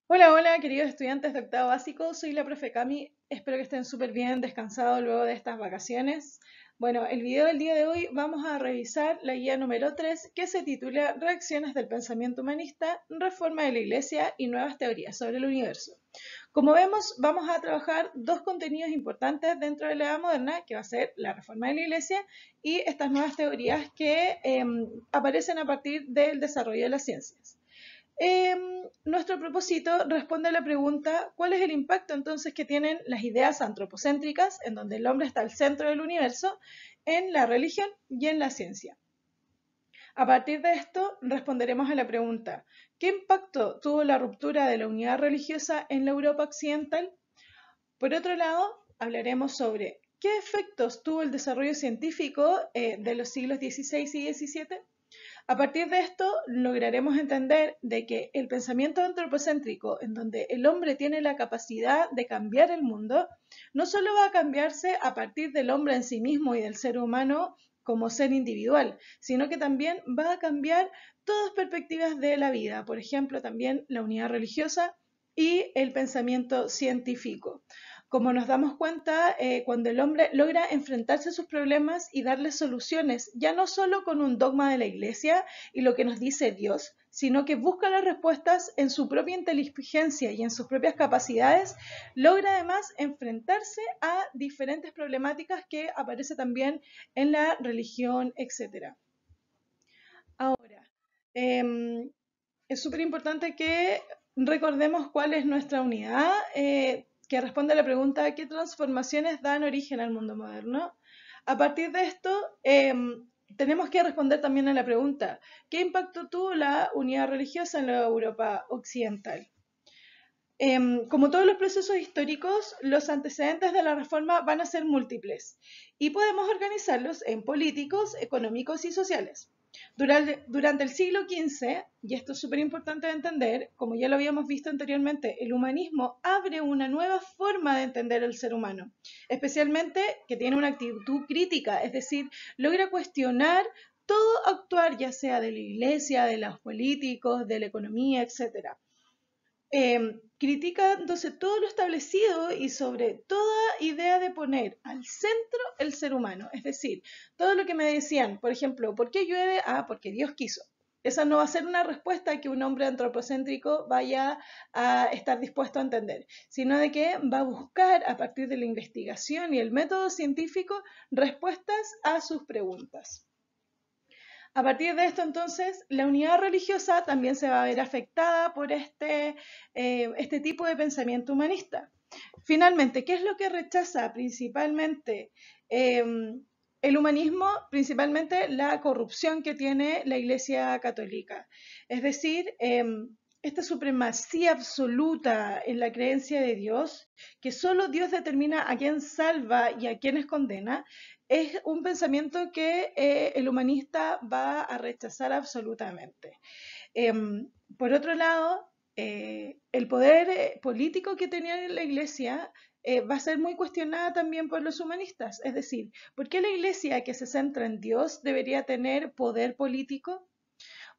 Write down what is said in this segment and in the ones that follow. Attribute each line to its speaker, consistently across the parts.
Speaker 1: Hola, hola, queridos estudiantes de octavo básico. Soy la profe Cami. Espero que estén súper bien descansados luego de estas vacaciones. Bueno, el video del día de hoy vamos a revisar la guía número 3 que se titula Reacciones del pensamiento humanista, reforma de la Iglesia y nuevas teorías sobre el universo. Como vemos, vamos a trabajar dos contenidos importantes dentro de la Edad Moderna, que va a ser la reforma de la Iglesia y estas nuevas teorías que aparecen a partir del desarrollo de las ciencias. Nuestro propósito responde a la pregunta, ¿cuál es el impacto entonces que tienen las ideas antropocéntricas, en donde el hombre está al centro del universo, en la religión y en la ciencia? A partir de esto, responderemos a la pregunta, ¿qué impacto tuvo la ruptura de la unidad religiosa en la Europa occidental? Por otro lado, hablaremos sobre qué efectos tuvo el desarrollo científico de los siglos XVI y XVII. A partir de esto, lograremos entender de que el pensamiento antropocéntrico, en donde el hombre tiene la capacidad de cambiar el mundo, no solo va a cambiarse a partir del hombre en sí mismo y del ser humano como ser individual, sino que también va a cambiar todas perspectivas de la vida, por ejemplo, también la unidad religiosa y el pensamiento científico. Como nos damos cuenta, cuando el hombre logra enfrentarse a sus problemas y darles soluciones, ya no solo con un dogma de la iglesia y lo que nos dice Dios, sino que busca las respuestas en su propia inteligencia y en sus propias capacidades, logra además enfrentarse a diferentes problemáticas que aparece también en la religión, etcétera. Ahora, eh, es súper importante que recordemos cuál es nuestra unidad, que responde a la pregunta ¿qué transformaciones dan origen al mundo moderno? A partir de esto, tenemos que responder también a la pregunta ¿qué impacto tuvo la unidad religiosa en la Europa occidental? Como todos los procesos históricos, los antecedentes de la reforma van a ser múltiples y podemos organizarlos en políticos, económicos y sociales. Durante el siglo XV, y esto es súper importante de entender, como ya lo habíamos visto anteriormente, el humanismo abre una nueva forma de entender el ser humano, especialmente que tiene una actitud crítica, es decir, logra cuestionar todo actuar, ya sea de la iglesia, de los políticos, de la economía, etcétera, criticándose todo lo establecido y sobre toda idea de poner al centro el ser humano. Es decir, todo lo que me decían, por ejemplo, ¿por qué llueve? Ah, porque Dios quiso. Esa no va a ser una respuesta que un hombre antropocéntrico vaya a estar dispuesto a entender, sino de que va a buscar a partir de la investigación y el método científico respuestas a sus preguntas. A partir de esto, entonces, la unidad religiosa también se va a ver afectada por este tipo de pensamiento humanista. Finalmente, ¿qué es lo que rechaza principalmente eh, el humanismo? Principalmente la corrupción que tiene la Iglesia Católica. Es decir, esta supremacía absoluta en la creencia de Dios, que solo Dios determina a quién salva y a quiénes condena, es un pensamiento que el humanista va a rechazar absolutamente. Por otro lado, el poder político que tenía la Iglesia va a ser muy cuestionada también por los humanistas. Es decir, ¿por qué la Iglesia que se centra en Dios debería tener poder político?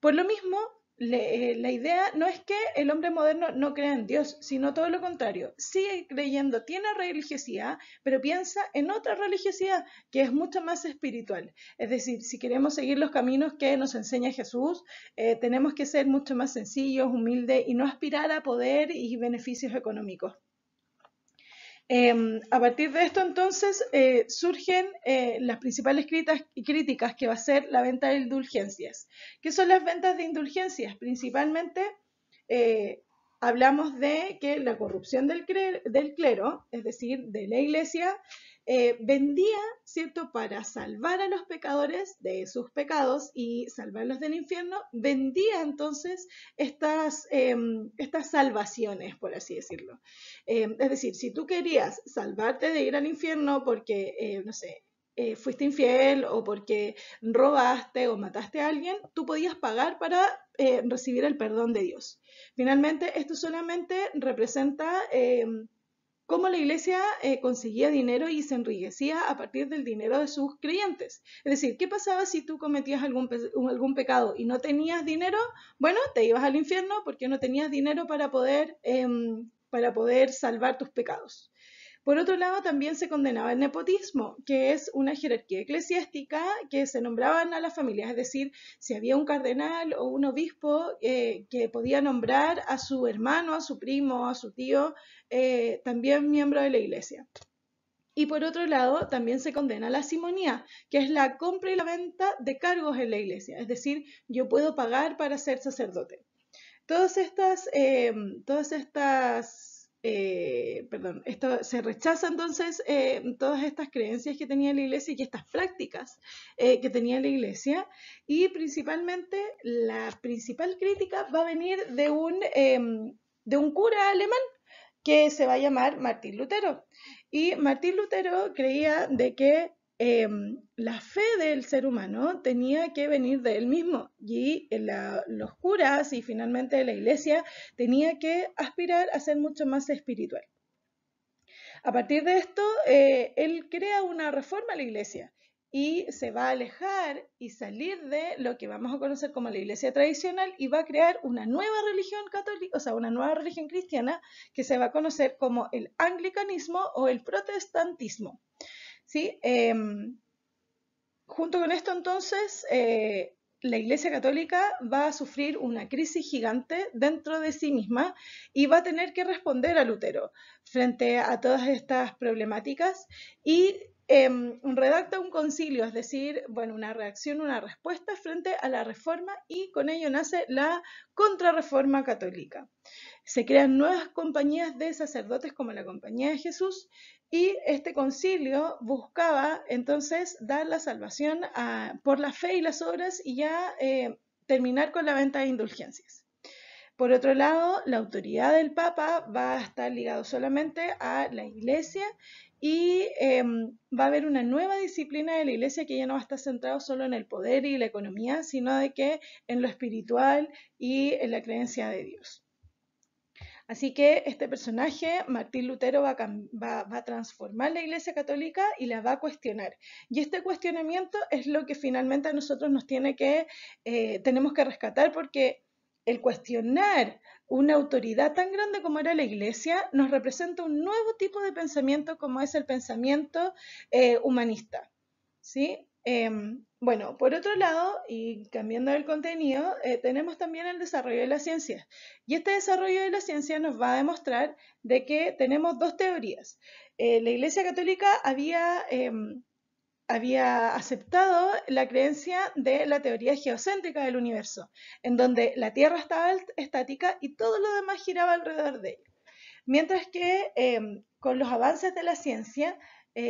Speaker 1: Por lo mismo, la idea no es que el hombre moderno no crea en Dios, sino todo lo contrario. Sigue creyendo, tiene religiosidad, pero piensa en otra religiosidad que es mucho más espiritual. Es decir, si queremos seguir los caminos que nos enseña Jesús, tenemos que ser mucho más sencillos, humildes y no aspirar a poder y beneficios económicos. A partir de esto, entonces, surgen las principales críticas que va a ser la venta de indulgencias. ¿Qué son las ventas de indulgencias? Principalmente eh, hablamos de que la corrupción del clero, es decir, de la iglesia, vendía, ¿cierto?, para salvar a los pecadores de sus pecados y salvarlos del infierno, vendía entonces estas salvaciones, por así decirlo. Es decir, si tú querías salvarte de ir al infierno porque, no sé, fuiste infiel o porque robaste o mataste a alguien, tú podías pagar para recibir el perdón de Dios. Finalmente, esto solamente representa cómo la iglesia conseguía dinero y se enriquecía a partir del dinero de sus creyentes. Es decir, ¿qué pasaba si tú cometías algún pecado y no tenías dinero? Bueno, te ibas al infierno porque no tenías dinero para poder salvar tus pecados. Por otro lado, también se condenaba el nepotismo, que es una jerarquía eclesiástica que se nombraban a las familias, es decir, si había un cardenal o un obispo que podía nombrar a su hermano, a su primo, a su tío, también miembro de la iglesia. Y por otro lado, también se condena la simonía, que es la compra y la venta de cargos en la iglesia, es decir, yo puedo pagar para ser sacerdote. Esto se rechaza entonces todas estas creencias que tenía la iglesia y estas prácticas que tenía la iglesia, y principalmente la principal crítica va a venir de un cura alemán que se va a llamar Martín Lutero. Y Martín Lutero creía de que la fe del ser humano tenía que venir de él mismo, y los curas y finalmente la iglesia tenía que aspirar a ser mucho más espiritual. A partir de esto, él crea una reforma a la iglesia y se va a alejar y salir de lo que vamos a conocer como la iglesia tradicional, y va a crear una nueva religión católica, o sea, una nueva religión cristiana que se va a conocer como el anglicanismo o el protestantismo. ¿Sí? Junto con esto, entonces, la Iglesia Católica va a sufrir una crisis gigante dentro de sí misma y va a tener que responder a Lutero frente a todas estas problemáticas, y redacta un concilio, es decir, bueno, una reacción, una respuesta frente a la reforma, y con ello nace la Contrarreforma Católica. Se crean nuevas compañías de sacerdotes como la Compañía de Jesús, y este concilio buscaba entonces dar la salvación por la fe y las obras, y ya terminar con la venta de indulgencias. Por otro lado, la autoridad del Papa va a estar ligado solamente a la Iglesia, y va a haber una nueva disciplina de la Iglesia que ya no va a estar centrado solo en el poder y la economía, sino de que en lo espiritual y en la creencia de Dios. Así que este personaje, Martín Lutero, va a transformar la Iglesia Católica y la va a cuestionar. Y este cuestionamiento es lo que finalmente a nosotros tenemos que rescatar, porque el cuestionar una autoridad tan grande como era la Iglesia nos representa un nuevo tipo de pensamiento, como es el pensamiento humanista. ¿Sí? Bueno, por otro lado, y cambiando el contenido, tenemos también el desarrollo de la ciencia. Y este desarrollo de la ciencia nos va a demostrar de que tenemos dos teorías. La Iglesia Católica había aceptado la creencia de la teoría geocéntrica del universo, en donde la Tierra estaba estática y todo lo demás giraba alrededor de ella. Mientras que con los avances de la ciencia,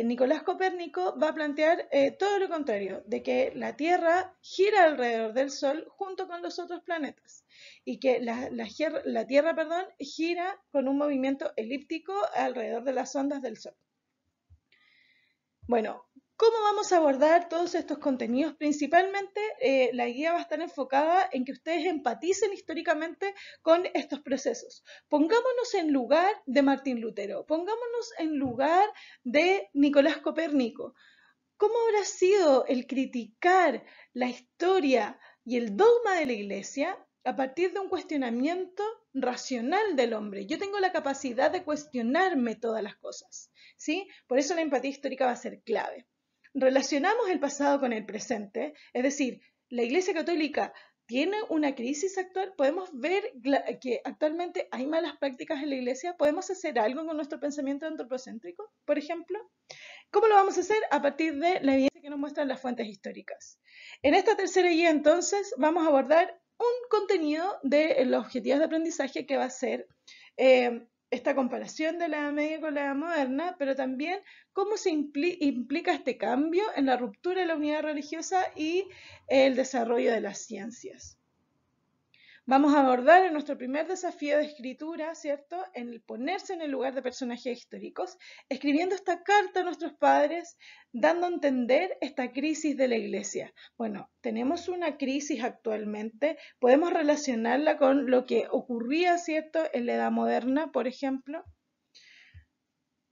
Speaker 1: Nicolás Copérnico va a plantear todo lo contrario, de que la Tierra gira alrededor del Sol junto con los otros planetas, y que la Tierra, gira con un movimiento elíptico alrededor de las ondas del Sol. Bueno, ¿cómo vamos a abordar todos estos contenidos? Principalmente la guía va a estar enfocada en que ustedes empaticen históricamente con estos procesos. Pongámonos en lugar de Martín Lutero, pongámonos en lugar de Nicolás Copérnico. ¿Cómo habrá sido el criticar la historia y el dogma de la Iglesia a partir de un cuestionamiento racional del hombre? Yo tengo la capacidad de cuestionarme todas las cosas, ¿sí? Por eso la empatía histórica va a ser clave. Relacionamos el pasado con el presente, es decir, la Iglesia Católica tiene una crisis actual. Podemos ver que actualmente hay malas prácticas en la Iglesia. ¿Podemos hacer algo con nuestro pensamiento antropocéntrico, por ejemplo? ¿Cómo lo vamos a hacer? A partir de la evidencia que nos muestran las fuentes históricas. En esta tercera guía, entonces, vamos a abordar un contenido de los objetivos de aprendizaje, que va a ser esta comparación de la Edad Media con la Edad Moderna, pero también cómo se implica este cambio en la ruptura de la unidad religiosa y el desarrollo de las ciencias. Vamos a abordar en nuestro primer desafío de escritura, ¿cierto?, en el ponerse en el lugar de personajes históricos, escribiendo esta carta a nuestros padres, dando a entender esta crisis de la Iglesia. Bueno, tenemos una crisis actualmente, podemos relacionarla con lo que ocurría, ¿cierto?, en la Edad Moderna, por ejemplo.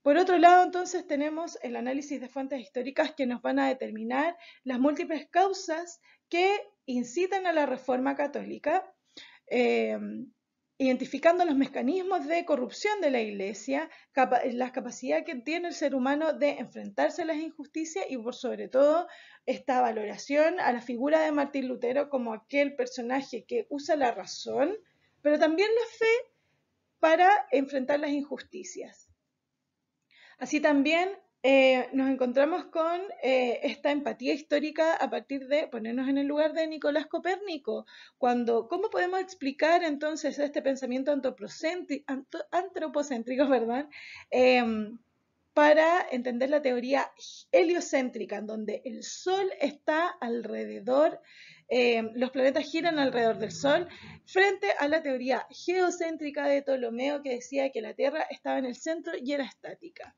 Speaker 1: Por otro lado, entonces, tenemos el análisis de fuentes históricas que nos van a determinar las múltiples causas que incitan a la Reforma Católica, identificando los mecanismos de corrupción de la Iglesia, la capacidad que tiene el ser humano de enfrentarse a las injusticias y por sobre todo esta valoración a la figura de Martín Lutero como aquel personaje que usa la razón, pero también la fe para enfrentar las injusticias. Así también nos encontramos con esta empatía histórica a partir de ponernos en el lugar de Nicolás Copérnico. ¿Cómo podemos explicar entonces este pensamiento antropocéntrico, perdón, para entender la teoría heliocéntrica, en donde el Sol está alrededor, los planetas giran alrededor del Sol, frente a la teoría geocéntrica de Ptolomeo, que decía que la Tierra estaba en el centro y era estática?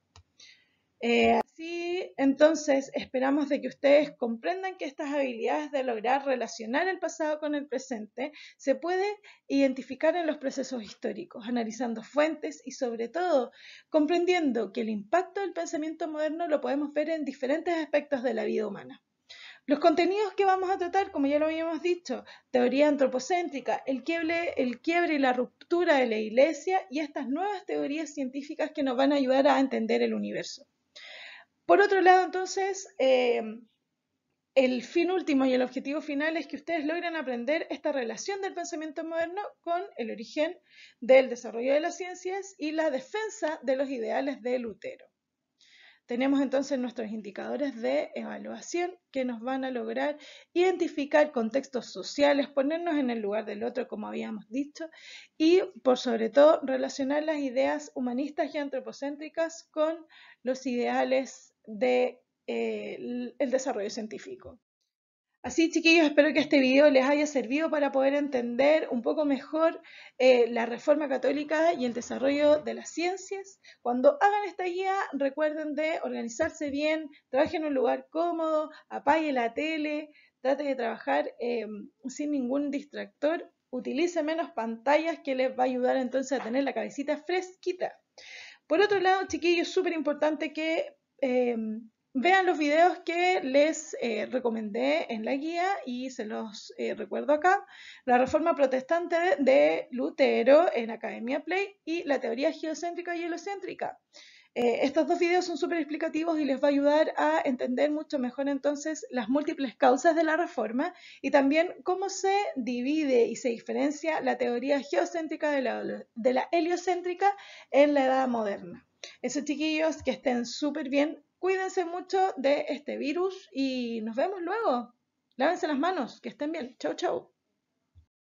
Speaker 1: Así, entonces, esperamos de que ustedes comprendan que estas habilidades de lograr relacionar el pasado con el presente se puede identificar en los procesos históricos, analizando fuentes y sobre todo comprendiendo que el impacto del pensamiento moderno lo podemos ver en diferentes aspectos de la vida humana. Los contenidos que vamos a tratar, como ya lo habíamos dicho, teoría antropocéntrica, el quiebre y la ruptura de la Iglesia y estas nuevas teorías científicas que nos van a ayudar a entender el universo. Por otro lado, entonces, el fin último y el objetivo final es que ustedes logren aprender esta relación del pensamiento moderno con el origen del desarrollo de las ciencias y la defensa de los ideales de Lutero. Tenemos entonces nuestros indicadores de evaluación que nos van a lograr identificar contextos sociales, ponernos en el lugar del otro, como habíamos dicho, y por sobre todo relacionar las ideas humanistas y antropocéntricas con los ideales del desarrollo científico. Así, chiquillos, espero que este video les haya servido para poder entender un poco mejor la Reforma Católica y el desarrollo de las ciencias. Cuando hagan esta guía, recuerden de organizarse bien, trabajen en un lugar cómodo, apague la tele, trate de trabajar sin ningún distractor, utilice menos pantallas que les va a ayudar entonces a tener la cabecita fresquita. Por otro lado, chiquillos, súper importante que vean los videos que les recomendé en la guía y se los recuerdo acá. La Reforma Protestante de Lutero en Academia Play y la teoría geocéntrica y helocéntrica. Estos dos videos son súper explicativos y les va a ayudar a entender mucho mejor entonces las múltiples causas de la reforma y también cómo se divide y se diferencia la teoría geocéntrica de la heliocéntrica en la edad moderna. Eso, chiquillos, que estén súper bien, cuídense mucho de este virus y nos vemos luego. Lávense las manos, que estén bien. Chau, chau.